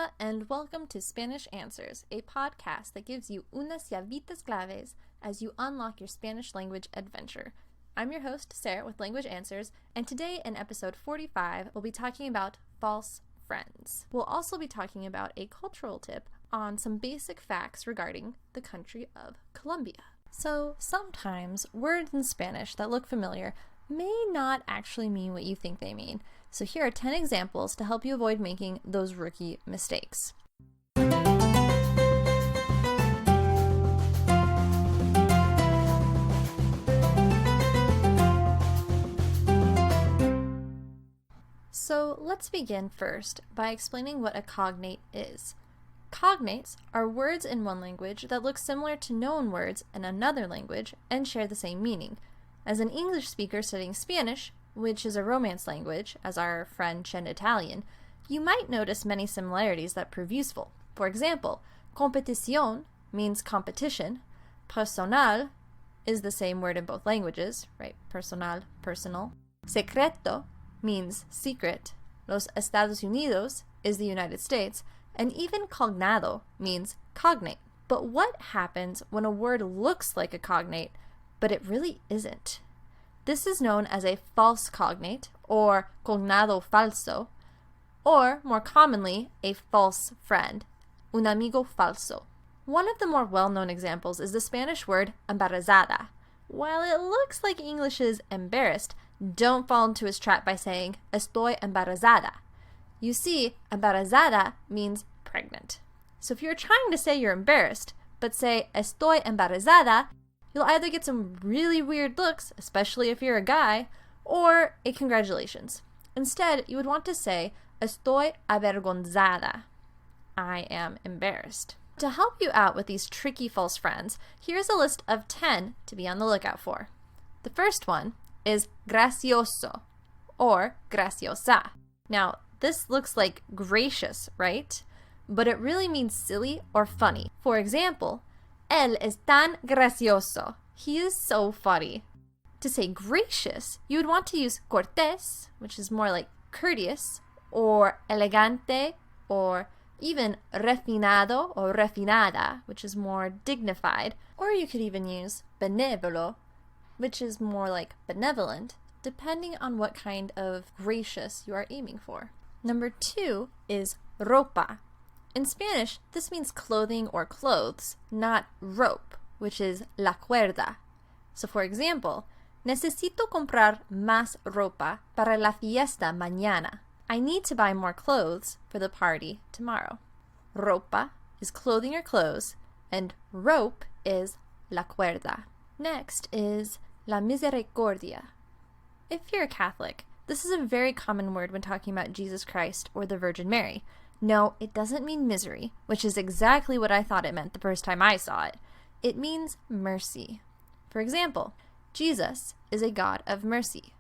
Hola, and welcome to Spanish Answers, a podcast that gives you unas llavitas claves as you unlock your Spanish language adventure. I'm your host, Sarah, with Language Answers, and today in episode 45, we'll be talking about false friends. We'll also be talking about a cultural tip on some basic facts regarding the country of Colombia. So, sometimes words in Spanish that look familiar may not actually mean what you think they mean. So here are 10 examples to help you avoid making those rookie mistakes. So let's begin first by explaining what a cognate is. Cognates are words in one language that look similar to known words in another language and share the same meaning. As an English speaker studying Spanish, which is a Romance language, as are French and Italian, you might notice many similarities that prove useful. For example, competición means competition, personal is the same word in both languages, right? Personal, personal. Secreto means secret. Los Estados Unidos is the United States, and even cognado means cognate. But what happens when a word looks like a cognate, but it really isn't? This is known as a false cognate, or cognado falso, or more commonly, a false friend, un amigo falso. One of the more well-known examples is the Spanish word embarazada. While it looks like English is embarrassed, don't fall into his trap by saying, estoy embarazada. You see, embarazada means pregnant. So if you're trying to say you're embarrassed, but say, estoy embarazada, you'll either get some really weird looks, especially if you're a guy, or a congratulations. Instead, you would want to say, estoy avergonzada. I am embarrassed. To help you out with these tricky false friends, here's a list of 10 to be on the lookout for. The first one is gracioso, or graciosa. Now, this looks like gracious, right? But it really means silly or funny. For example, él es tan gracioso. He is so funny. To say gracious, you would want to use cortés, which is more like courteous, or elegante, or even refinado or refinada, which is more dignified. Or you could even use benévolo, which is more like benevolent, depending on what kind of gracious you are aiming for. Number 2 is ropa. In Spanish, this means clothing or clothes, not rope, which is la cuerda. So for example, necesito comprar más ropa para la fiesta mañana. I need to buy more clothes for the party tomorrow. Ropa is clothing or clothes, and rope is la cuerda. Next is la misericordia. If you're a Catholic, this is a very common word when talking about Jesus Christ or the Virgin Mary. No, it doesn't mean misery, which is exactly what I thought it meant the first time I saw it. It means mercy. For example, Jesus is a God of mercy.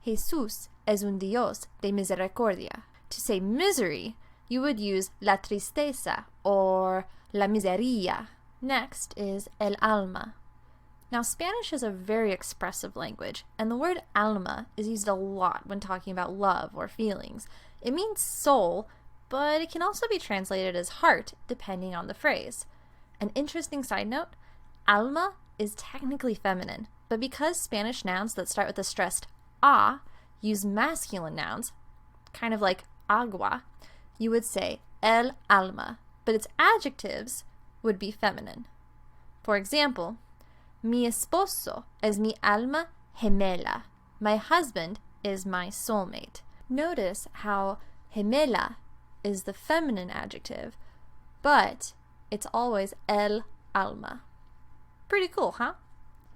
Jesús es un Dios de misericordia. To say misery, you would use la tristeza or la miseria. Next is el alma. Now, Spanish is a very expressive language, and the word alma is used a lot when talking about love or feelings. It means soul, but it can also be translated as heart, depending on the phrase. An interesting side note, alma is technically feminine, but because Spanish nouns that start with the stressed a use masculine nouns, kind of like agua, you would say el alma, but its adjectives would be feminine. For example, mi esposo es mi alma gemela. My husband is my soulmate. Notice how gemela is the feminine adjective, but it's always el alma. Pretty cool, huh?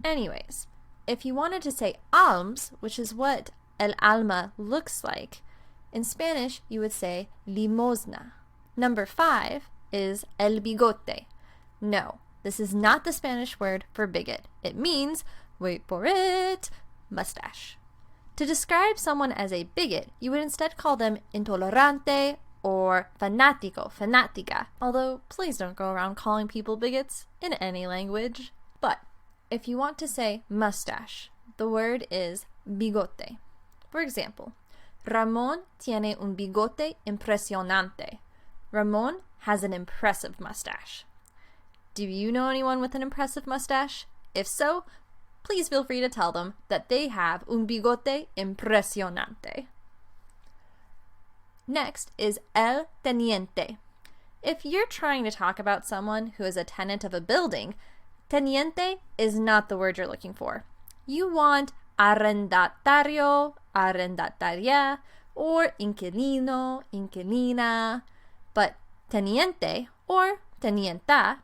Anyways, if you wanted to say alms, which is what el alma looks like, in Spanish you would say limosna. Number 5 is el bigote. No, this is not the Spanish word for bigot. It means, wait for it, mustache. To describe someone as a bigot, you would instead call them intolerante or fanático, fanática, although please don't go around calling people bigots in any language. But if you want to say mustache, the word is bigote. For example, Ramón tiene un bigote impresionante. Ramon has an impressive mustache. Do you know anyone with an impressive mustache? If so, please feel free to tell them that they have un bigote impresionante. Next is el teniente. If you're trying to talk about someone who is a tenant of a building, teniente is not the word you're looking for. You want arrendatario, arrendataria, or inquilino, inquilina. But teniente or tenienta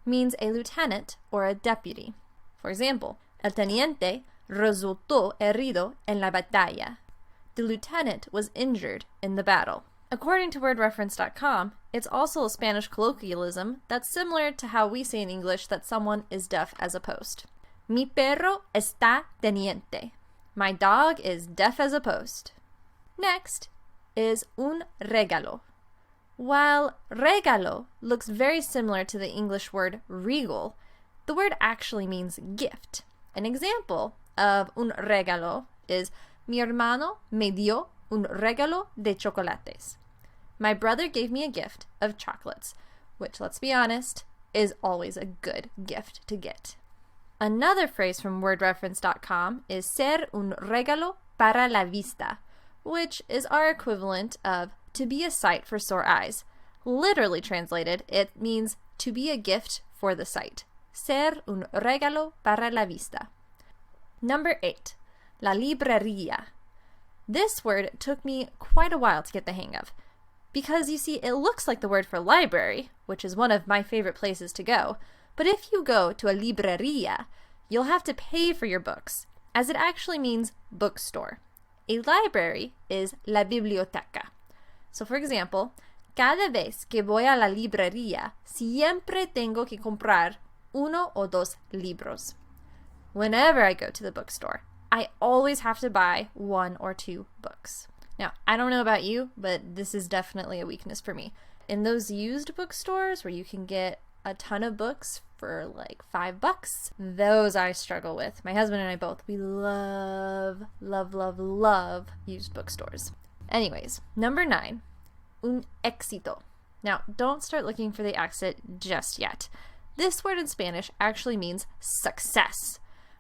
means a lieutenant or a deputy. For example, el teniente resultó herido en la batalla. The lieutenant was injured in the battle. According to wordreference.com, it's also a Spanish colloquialism that's similar to how we say in English that someone is deaf as a post. Mi perro está teniente. My dog is deaf as a post. Next is un regalo. While regalo looks very similar to the English word regal, the word actually means gift. An example of un regalo is mi hermano me dio un regalo de chocolates. My brother gave me a gift of chocolates, which, let's be honest, is always a good gift to get. Another phrase from wordreference.com is ser un regalo para la vista, which is our equivalent of to be a sight for sore eyes. Literally translated, it means to be a gift for the sight. Ser un regalo para la vista. Number 8, la librería. This word took me quite a while to get the hang of, because you see, it looks like the word for library, which is one of my favorite places to go, but if you go to a librería, you'll have to pay for your books, as it actually means bookstore. A library is la biblioteca. So for example, cada vez que voy a la librería, siempre tengo que comprar uno o dos libros. Whenever I go to the bookstore, I always have to buy 1 or 2 books. Now, I don't know about you, but this is definitely a weakness for me. In those used bookstores where you can get a ton of books for like $5, those I struggle with. My husband and I both, we love used bookstores. Anyways, number 9, un éxito. Now, don't start looking for the exit just yet. This word in Spanish actually means success.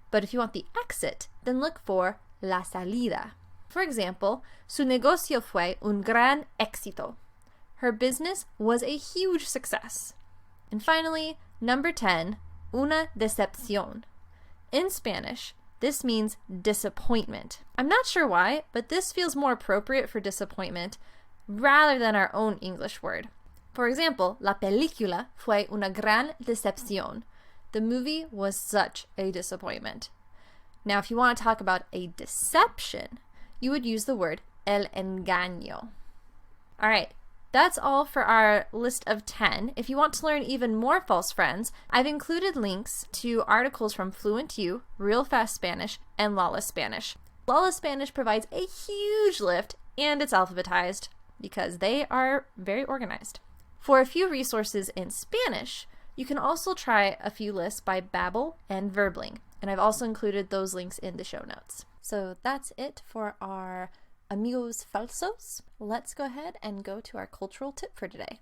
But if you want the exit, then look for la salida. For example, su negocio fue un gran éxito. Her business was a huge success. And finally, number 10, una decepción. In Spanish, this means disappointment. I'm not sure why, but this feels more appropriate for disappointment rather than our own English word. For example, la película fue una gran decepción. The movie was such a disappointment. Now, if you want to talk about a deception, you would use the word el engaño. All right, that's all for our list of 10. If you want to learn even more false friends, I've included links to articles from Fluent U, Real Fast Spanish, and Lawless Spanish. Lawless Spanish provides a huge lift, and it's alphabetized because they are very organized. For a few resources in Spanish, you can also try a few lists by Babbel and Verbling, and I've also included those links in the show notes. So that's it for our Amigos Falsos. Let's go ahead and go to our cultural tip for today.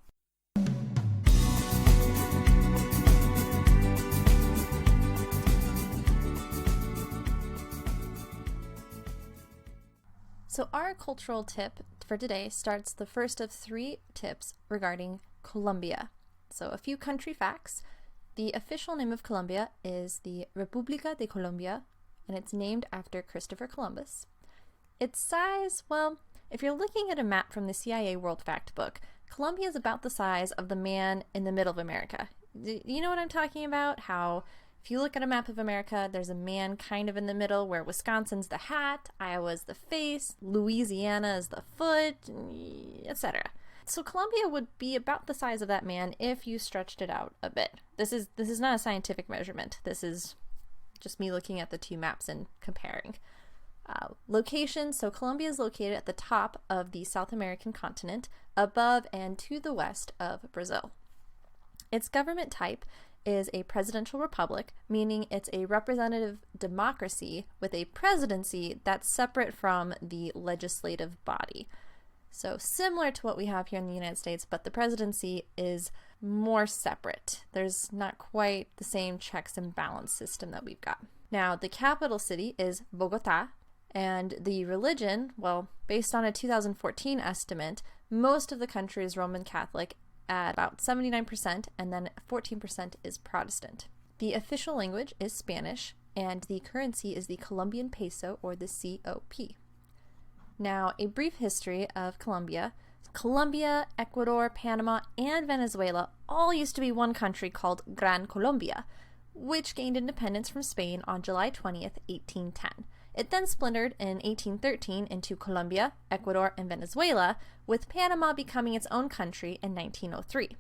So our cultural tip for today starts the first of 3 tips regarding Colombia. So a few country facts. The official name of Colombia is the República de Colombia, and it's named after Christopher Columbus. Its size, well, if you're looking at a map from the CIA World Fact Book, Colombia is about the size of the man in the middle of America. You know what I'm talking about? How if you look at a map of America, there's a man kind of in the middle where Wisconsin's the hat, Iowa's the face, Louisiana is the foot, etc. So Colombia would be about the size of that man if you stretched it out a bit. This is not a scientific measurement. This is just me looking at the 2 maps and comparing. Location, so Colombia is located at the top of the South American continent, above and to the west of Brazil. Its government type is a presidential republic, meaning it's a representative democracy with a presidency that's separate from the legislative body. So similar to what we have here in the United States, but the presidency is more separate. There's not quite the same checks and balance system that we've got. Now, the capital city is Bogota, and the religion, well, based on a 2014 estimate, most of the country is Roman Catholic at about 79%, and then 14% is Protestant. The official language is Spanish, and the currency is the Colombian peso, or the COP. Now, a brief history of Colombia. Colombia, Ecuador, Panama, and Venezuela all used to be one country called Gran Colombia, which gained independence from Spain on July 20th, 1810. It then splintered in 1813 into Colombia, Ecuador, and Venezuela, with Panama becoming its own country in 1903.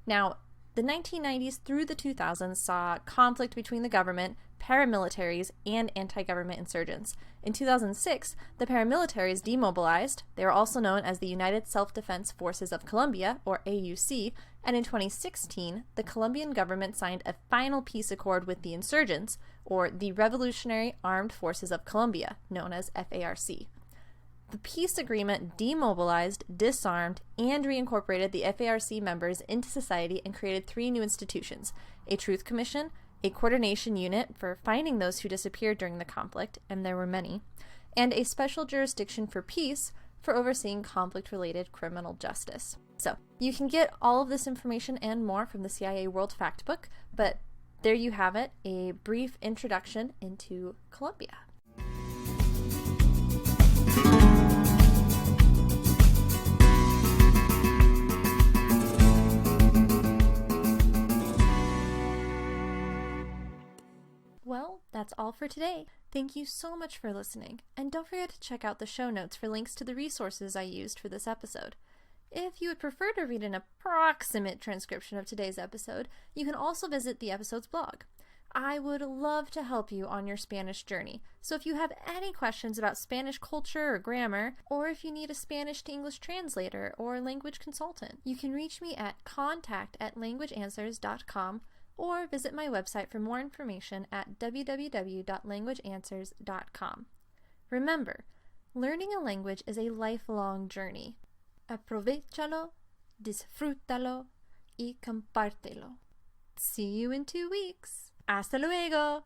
Now, the 1990s through the 2000s saw conflict between the government, paramilitaries, and anti-government insurgents. In 2006, the paramilitaries demobilized. They were also known as the United Self-Defense Forces of Colombia, or AUC, and in 2016, the Colombian government signed a final peace accord with the insurgents, or the Revolutionary Armed Forces of Colombia, known as FARC. The peace agreement demobilized, disarmed, and reincorporated the FARC members into society and created 3 new institutions: a Truth Commission, a coordination unit for finding those who disappeared during the conflict, and there were many, and a special jurisdiction for peace for overseeing conflict-related criminal justice. So, you can get all of this information and more from the CIA World Factbook, but there you have it, a brief introduction into Colombia. Well, that's all for today. Thank you so much for listening, and don't forget to check out the show notes for links to the resources I used for this episode. If you would prefer to read an approximate transcription of today's episode, you can also visit the episode's blog. I would love to help you on your Spanish journey, so if you have any questions about Spanish culture or grammar, or if you need a Spanish to English translator or language consultant, you can reach me at contact@languageanswers.com or visit my website for more information at www.languageanswers.com. Remember, learning a language is a lifelong journey. Aprovechalo, disfrútalo y compártelo. See you in 2 weeks. Hasta luego!